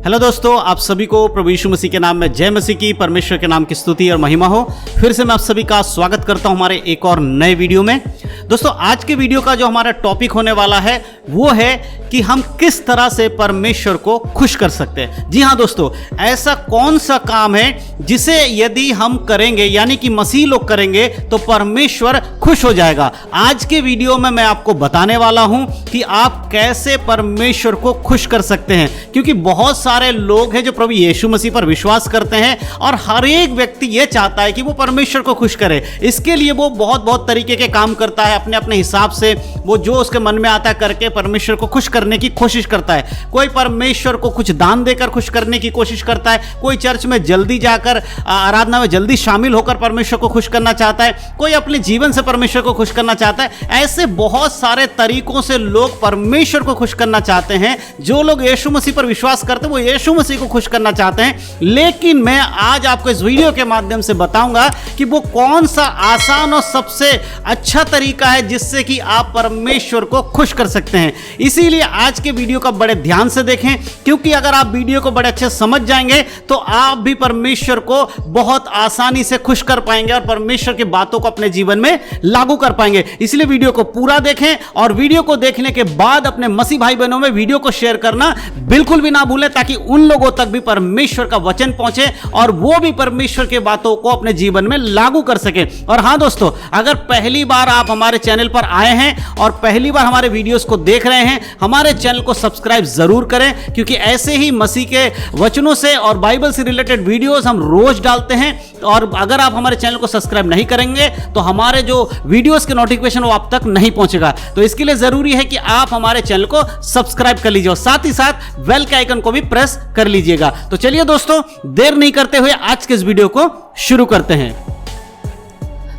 Hello दोस्तों, आप सभी को प्रभु यीशु मसीह के नाम में जय मसीह की, परमेश्वर के नाम की स्तुति और महिमा हो। फिर से मैं आप सभी का स्वागत करता हूं हमारे एक और नए वीडियो में। दोस्तों, आज के वीडियो का जो हमारा टॉपिक होने वाला है वो है कि हम किस तरह से परमेश्वर को खुश कर सकते हैं। जी हाँ दोस्तों, ऐसा कौन सा काम है जिसे यदि हम करेंगे, यानी कि मसीह लोग करेंगे, तो परमेश्वर खुश हो जाएगा। आज के वीडियो में मैं आपको बताने वाला हूं कि आप कैसे परमेश्वर को खुश कर सकते हैं, क्योंकि बहुत सारे लोग हैं जो प्रभु यीशु मसीह पर विश्वास करते हैं और हर एक व्यक्ति ये चाहता है कि वो परमेश्वर को खुश करे। इसके लिए वो बहुत तरीके के काम करता है, अपने अपने हिसाब से वो जो उसके मन में आता है करके परमेश्वर को खुश करने की कोशिश करता है। कोई परमेश्वर को कुछ दान देकर खुश करने की कोशिश करता है, कोई चर्च में जल्दी जाकर आराधना में जल्दी शामिल होकर परमेश्वर को खुश करना चाहता है, कोई अपने जीवन से परमेश्वर को खुश करना चाहता है। ऐसे बहुत सारे तरीकों से लोग परमेश्वर को खुश करना चाहते हैं। जो लोग यीशु मसीह पर विश्वास करते हैं वो यीशु मसीह को खुश करना चाहते हैं, लेकिन मैं आज आपको इस वीडियो के माध्यम से बताऊंगा कि वो कौन सा आसान और सबसे अच्छा तरीका है जिससे कि आप परमेश्वर को खुश कर सकते हैं। इसीलिए आज के वीडियो को बड़े ध्यान से देखें, क्योंकि अगर आप वीडियो को बड़े अच्छे समझ जाएंगे तो आप भी परमेश्वर को बहुत आसानी से खुश कर पाएंगे और परमेश्वर की बातों को अपने जीवन में लागू कर पाएंगे। इसलिए वीडियो को पूरा देखें और वीडियो को देखने के बाद अपने मसीह भाई बहनों में वीडियो को शेयर करना बिल्कुल भी ना भूलें, ताकि उन लोगों तक भी परमेश्वर का वचन पहुंचे और वो भी परमेश्वर की बातों को अपने जीवन में लागू कर सके। और हां दोस्तों, अगर पहली बार आप हमारे चैनल पर आए हैं और पहली बार हमारे वीडियोस को देख रहे हैं, हमारे चैनल को सब्सक्राइब जरूर करें, क्योंकि ऐसे ही मसीह के वचनों से और बाइबल से रिलेटेड वीडियोस हम रोज डालते हैं। और अगर आप हमारे चैनल को सब्सक्राइब नहीं करेंगे तो हमारे जो वीडियोस के नोटिफिकेशन वो आप तक नहीं पहुंचेगा। तो इसके लिए जरूरी है कि आप हमारे चैनल को सब्सक्राइब कर लीजिए और साथ ही साथ बेल के आइकन को भी प्रेस कर लीजिएगा। तो चलिए दोस्तों, देर नहीं करते हुए आज के इस वीडियो को शुरू करते हैं।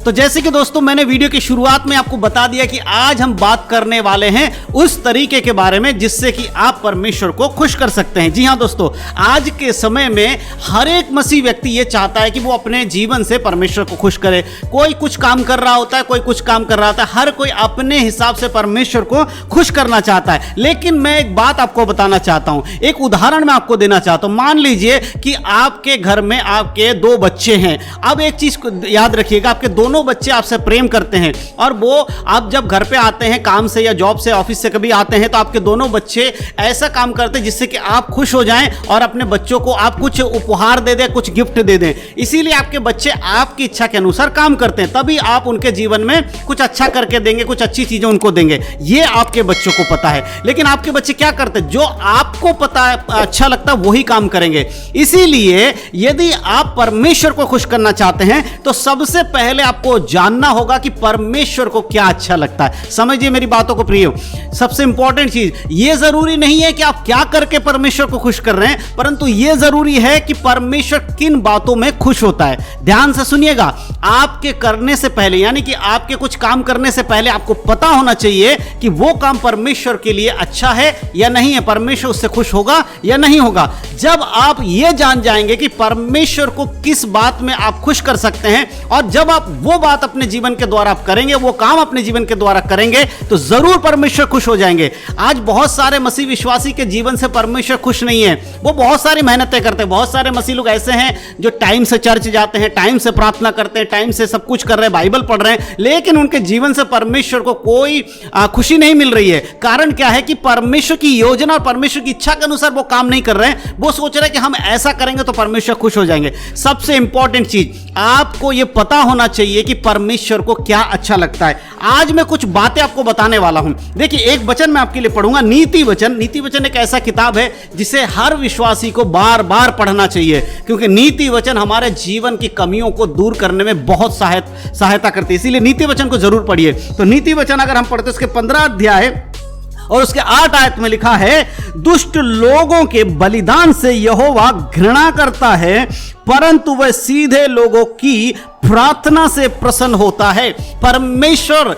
तो जैसे कि दोस्तों मैंने वीडियो की शुरुआत में आपको बता दिया कि आज हम बात करने वाले हैं उस तरीके के बारे में जिससे कि आप परमेश्वर को खुश कर सकते हैं। जी हां दोस्तों, आज के समय में हर एक मसीह व्यक्ति ये चाहता है कि वो अपने जीवन से परमेश्वर को खुश करे। कोई कुछ काम कर रहा होता है, कोई कुछ काम कर रहा होता है, हर कोई अपने हिसाब से परमेश्वर को खुश करना चाहता है। लेकिन मैं एक बात आपको बताना चाहता हूं, एक उदाहरण मैं आपको देना चाहता हूं। मान लीजिए कि आपके घर में आपके दो बच्चे हैं। अब एक चीज को याद रखिएगा, आपके दोनों बच्चे आपसे प्रेम करते हैं और वो आप जब घर पे आते हैं काम से या जॉब से, ऑफिस से कभी आते हैं, तो आपके दोनों बच्चे ऐसा काम करते हैं जिससे कि आप खुश हो जाएं और अपने बच्चों को आप कुछ उपहार दे दें, कुछ गिफ्ट दे दें। इसीलिए आपके बच्चे आपकी इच्छा के अनुसार काम करते हैं, तभी आप उनके जीवन में कुछ अच्छा करके देंगे, कुछ अच्छी चीजें उनको देंगे। ये आपके बच्चों को पता है। लेकिन आपके बच्चे क्या करते हैं? जो आपको पता है अच्छा लगता है वही काम करेंगे। इसीलिए यदि आप परमेश्वर को खुश करना चाहते हैं तो सबसे पहले आपको जानना होगा कि परमेश्वर को क्या अच्छा लगता है। समझिए मेरी बातों को प्रिय। सबसे इंपॉर्टेंट चीज ये जरूरी नहीं है कि आप क्या करके परमेश्वर को खुश कर रहे हैं, परंतु ये जरूरी है कि परमेश्वर किन बातों में खुश होता है। ध्यान से सुनिएगा, आपके करने से पहले, यानी कि आपके कुछ काम करने से पहले आपको पता होना चाहिए कि वो काम परमेश्वर के लिए अच्छा है या नहीं है, परमेश्वर उससे खुश होगा या नहीं होगा। जब आप ये जान जाएंगे कि परमेश्वर को किस बात में आप खुश कर सकते हैं और जब आप वो बात अपने जीवन के द्वारा आप करेंगे, वो काम अपने जीवन के द्वारा करेंगे, तो जरूर परमेश्वर खुश हो जाएंगे। आज बहुत सारे मसीह विश्वासी के जीवन से परमेश्वर खुश नहीं है। वो बहुत सारी मेहनतें करते हैं। बहुत सारे मसीह लोग ऐसे हैं जो टाइम से चर्च जाते हैं, टाइम से प्रार्थना करते हैं, टाइम से सब कुछ कर रहे हैं, बाइबल पढ़ रहे हैं, लेकिन उनके जीवन से परमेश्वर को कोई खुशी नहीं मिल रही है। कारण क्या है कि परमेश्वर की योजना और परमेश्वर की इच्छा के अनुसार वो काम नहीं कर रहे हैं। वो सोच रहे हैं कि हम ऐसा करेंगे तो परमेश्वर खुश हो जाएंगे। सबसे इंपॉर्टेंट चीज आपको यह पता होना चाहिए कि परमेश्वर को क्या अच्छा लगता है। आज मैं कुछ बातें आपको बताने वाला हूं। देखिए, एक वचन मैं आपके लिए पढ़ूंगा, नीति वचन। नीति वचन एक ऐसा किताब है जिसे हर विश्वासी को बार बार पढ़ना चाहिए, क्योंकि नीति वचन हमारे जीवन की कमियों को दूर करने में बहुत सहायता करती है। इसीलिए नीति वचन को जरूर पढ़िए। तो नीति वचन अगर हम पढ़ते उसके 15 अध्याय और उसके 8 आयत में लिखा है, दुष्ट लोगों के बलिदान से यहोवा घृणा करता है, परंतु वह सीधे लोगों की प्रार्थना से प्रसन्न होता है। परमेश्वर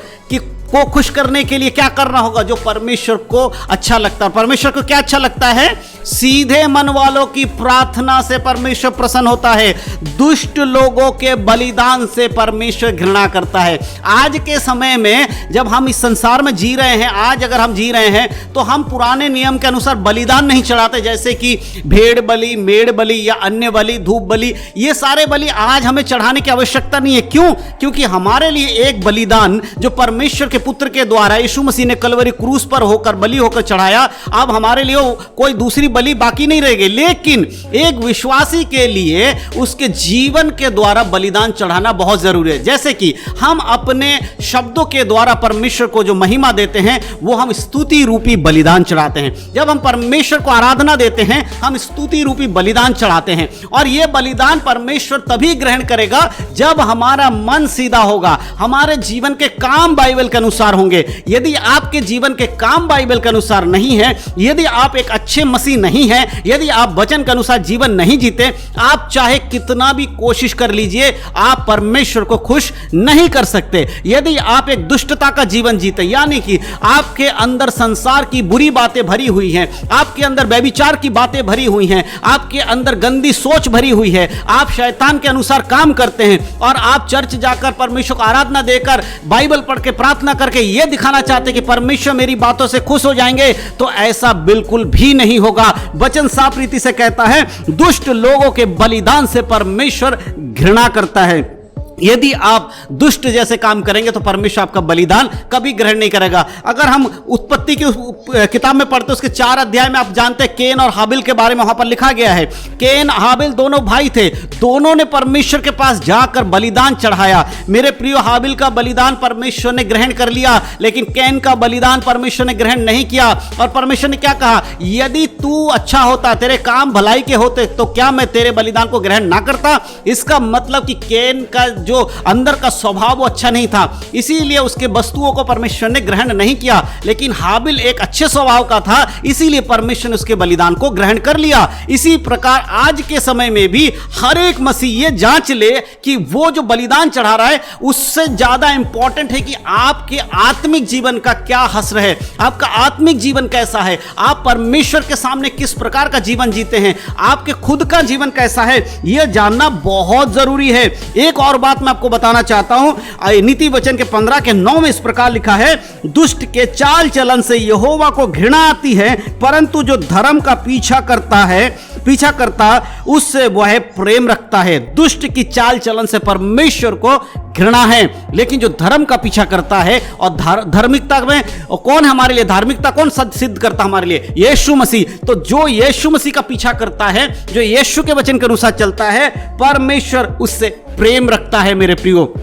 को खुश करने के लिए क्या करना होगा? जो परमेश्वर को अच्छा लगता है। परमेश्वर को क्या अच्छा लगता है? सीधे मन वालों की प्रार्थना से परमेश्वर प्रसन्न होता है, दुष्ट लोगों के बलिदान से परमेश्वर घृणा करता है। आज के समय में जब हम इस संसार में जी रहे हैं, आज अगर हम जी रहे हैं तो हम पुराने नियम के अनुसार बलिदान नहीं चढ़ाते, जैसे कि भेड़ बलि, मेढ़ बलि या अन्य बलि, धूप बलि, ये सारे बलि आज हमें चढ़ाने की आवश्यकता नहीं है। क्यों? क्योंकि हमारे लिए एक बलिदान जो परमेश्वर के पुत्र के द्वारा यीशु मसीह ने कलवरी क्रूस पर होकर बलि होकर चढ़ाया, अब हमारे लिए कोई दूसरी बलि बाकी नहीं रहेगी। लेकिन एक विश्वासी के लिए उसके जीवन के द्वारा बलिदान चढ़ाना बहुत जरूरी है। जैसे कि हम अपने शब्दों के द्वारा परमेश्वर को जो महिमा देते हैं वो हम स्तुति रूपी बलिदान चढ़ाते हैं। जब हम परमेश्वर को आराधना देते हैं हम स्तुति रूपी बलिदान चढ़ाते हैं, और यह बलिदान परमेश्वर तभी ग्रहण करेगा जब हमारा मन सीधा होगा, हमारे जीवन के काम बाइबल के अनुसार होंगे। यदि आपके जीवन के काम बाइबल के अनुसार नहीं है, यदि आप एक अच्छे मसीह नहीं हैं, यदि आप वचन के अनुसार जीवन नहीं जीते, आप चाहे कितना भी कोशिश कर लीजिए, आप परमेश्वर को खुश नहीं कर सकते। यदि आप एक दुष्टता का जीवन जीते, यानी कि आपके अंदर संसार की बुरी बातें भरी हुई हैं, आपके अंदर व्यभिचार की बातें भरी हुई हैं, आपके अंदर गंदी सोच भरी हुई है, आप शैतान के अनुसार काम करते हैं, और आप चर्च जाकर परमेश्वर को आराधना देकर बाइबल पढ़ के प्रार्थना करके यह दिखाना चाहते कि परमेश्वर मेरी बातों से खुश हो जाएंगे, तो ऐसा बिल्कुल भी नहीं होगा। वचन साफ रीति से कहता है दुष्ट लोगों के बलिदान से परमेश्वर घृणा करता है। यदि आप दुष्ट जैसे काम करेंगे तो परमेश्वर आपका बलिदान कभी ग्रहण नहीं करेगा। अगर हम उत्पत्ति की किताब में पढ़ते उसके 4 अध्याय में आप जानते हैं केन और हाबिल के बारे में वहां पर लिखा गया है। केन हाबिल दोनों भाई थे, दोनों ने परमेश्वर के पास जाकर बलिदान चढ़ाया। मेरे प्रियो, हाबिल का बलिदान परमेश्वर ने ग्रहण कर लिया, लेकिन केन का बलिदान परमेश्वर ने ग्रहण नहीं किया। और परमेश्वर ने क्या कहा? यदि तू अच्छा होता, तेरे काम भलाई के होते, तो क्या मैं तेरे बलिदान को ग्रहण ना करता? इसका मतलब कि केन का जो अंदर का स्वभाव वो अच्छा नहीं था, इसीलिए उसके वस्तुओं को परमेश्वर ने ग्रहण नहीं किया। लेकिन हाबिल एक अच्छे स्वभाव का था, इसीलिए परमेश्वर ने उसके बलिदान को ग्रहण कर लिया। इसी प्रकार आज के समय में भी हर एक मसीह ये जांच ले कि वो जो बलिदान चढ़ा रहा है उससे ज्यादा इंपॉर्टेंट है कि आपके आत्मिक जीवन का क्या हश्र है, आपका आत्मिक जीवन कैसा है, आप परमेश्वर के सामने किस प्रकार का जीवन जीते हैं, आपके खुद का जीवन कैसा है, यह जानना बहुत जरूरी है। एक और बात मैं आपको बताना चाहता हूं, नीति वचन के 15 के 9 में इस प्रकार लिखा है, दुष्ट के चाल चलन से यहोवा को घृणा आती है, परंतु जो धर्म का पीछा करता उससे वह प्रेम रखता है। दुष्ट की चाल चलन से परमेश्वर को घृणा है, लेकिन जो धर्म का पीछा करता है, और धार्मिकता में कौन हमारे लिए धार्मिकता कौन सिद्ध करता हमारे लिए? यीशु मसीह। तो जो यीशु मसीह का पीछा करता है, जो यीशु के वचन के अनुसार चलता है, परमेश्वर उससे प्रेम रखता है। मेरे प्रियो,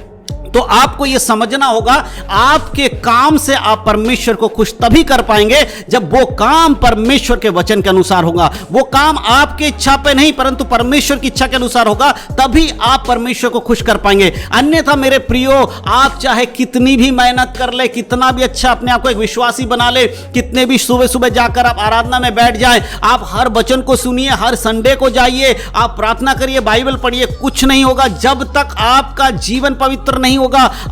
तो आपको यह समझना होगा, आपके काम से आप परमेश्वर को खुश तभी कर पाएंगे जब वो काम परमेश्वर के वचन के अनुसार होगा। वो काम आपके इच्छा पे नहीं परंतु परमेश्वर की इच्छा के अनुसार होगा, तभी आप परमेश्वर को खुश कर पाएंगे। अन्यथा मेरे प्रियो, आप चाहे कितनी भी मेहनत कर ले, कितना भी अच्छा अपने आप को एक विश्वासी बना ले, कितने भी सुबह सुबह जाकर आप आराधना में बैठ जाएं, आप हर वचन को सुनिए, हर संडे को जाइए, आप प्रार्थना करिए, बाइबल पढ़िए, कुछ नहीं होगा जब तक आपका जीवन पवित्र नहीं होगा,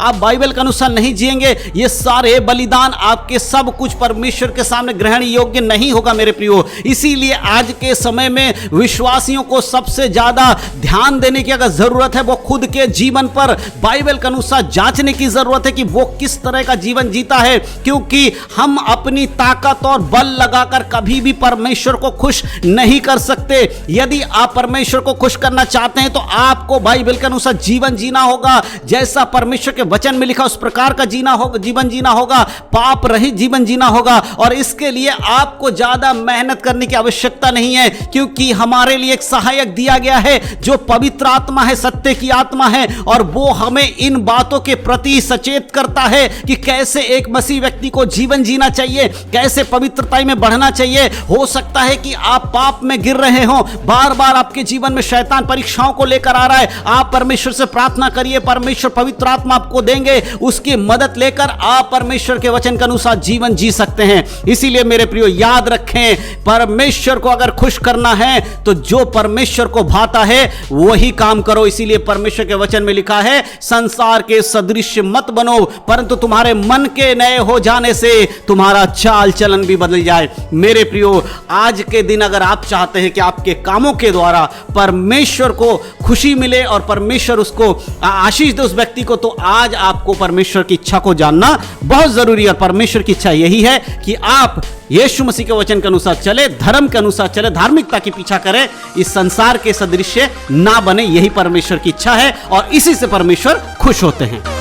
आप बाइबल के अनुसार नहीं जिएंगे। ये सारे बलिदान आपके सब कुछ परमेश्वर के सामने ग्रहण योग्य नहीं होगा मेरे प्रियो। इसीलिए आज के समय में विश्वासियों को सबसे ज्यादा ध्यान देने की अगर जरूरत है, वो खुद के जीवन पर बाइबल के अनुसार जांचने की जरूरत है कि वो किस तरह का जीवन जीता है, क्योंकि हम अपनी ताकत और बल लगाकर कभी भी परमेश्वर को खुश नहीं कर सकते। यदि आप परमेश्वर को खुश करना चाहते हैं तो आपको बाइबल के अनुसार जीवन जीना होगा, जैसा परमेश्वर के वचन में लिखा उस प्रकार का जीवन जीना होगा, पाप रहित जीवन जीना होगा। और इसके लिए आपको ज्यादा मेहनत करने की आवश्यकता नहीं है, क्योंकि हमारे लिए एक सहायक दिया गया है जो पवित्र आत्मा है, सत्य की आत्मा है, और वो हमें इन बातों के प्रति सचेत करता है कि कैसे एक मसीह व्यक्ति को जीवन जीना चाहिए, कैसे पवित्रता में बढ़ना चाहिए। हो सकता है कि आप पाप में गिर रहे हो, बार बार आपके जीवन में शैतान परीक्षाओं को लेकर आ रहा है, आप परमेश्वर से प्रार्थना करिए, परमेश्वर पवित्र आत्मा आपको देंगे, उसकी मदद लेकर आप परमेश्वर के वचन के अनुसार जीवन जी सकते हैं। इसीलिए मेरे प्रियो याद रखें, परमेश्वर को अगर खुश करना है तो जो परमेश्वर को भाता है वही काम करो। इसीलिए परमेश्वर के वचन में लिखा है, संसार के सदृश मत बनो, परंतु तुम्हारे मन के नए हो जाने से तुम्हारा चाल चलन भी बदल जाए। मेरे प्रियो, आज के दिन अगर आप चाहते हैं कि आपके कामों के द्वारा परमेश्वर को खुशी मिले और परमेश्वर उसको आशीष दे उस व्यक्ति को, तो आज आपको परमेश्वर की इच्छा को जानना बहुत जरूरी है। और परमेश्वर की इच्छा यही है कि आप यीशु मसीह के वचन के अनुसार चले, धर्म के अनुसार चले, धार्मिकता की पीछा करें, इस संसार के सदृश ना बने। यही परमेश्वर की इच्छा है और इसी से परमेश्वर खुश होते हैं।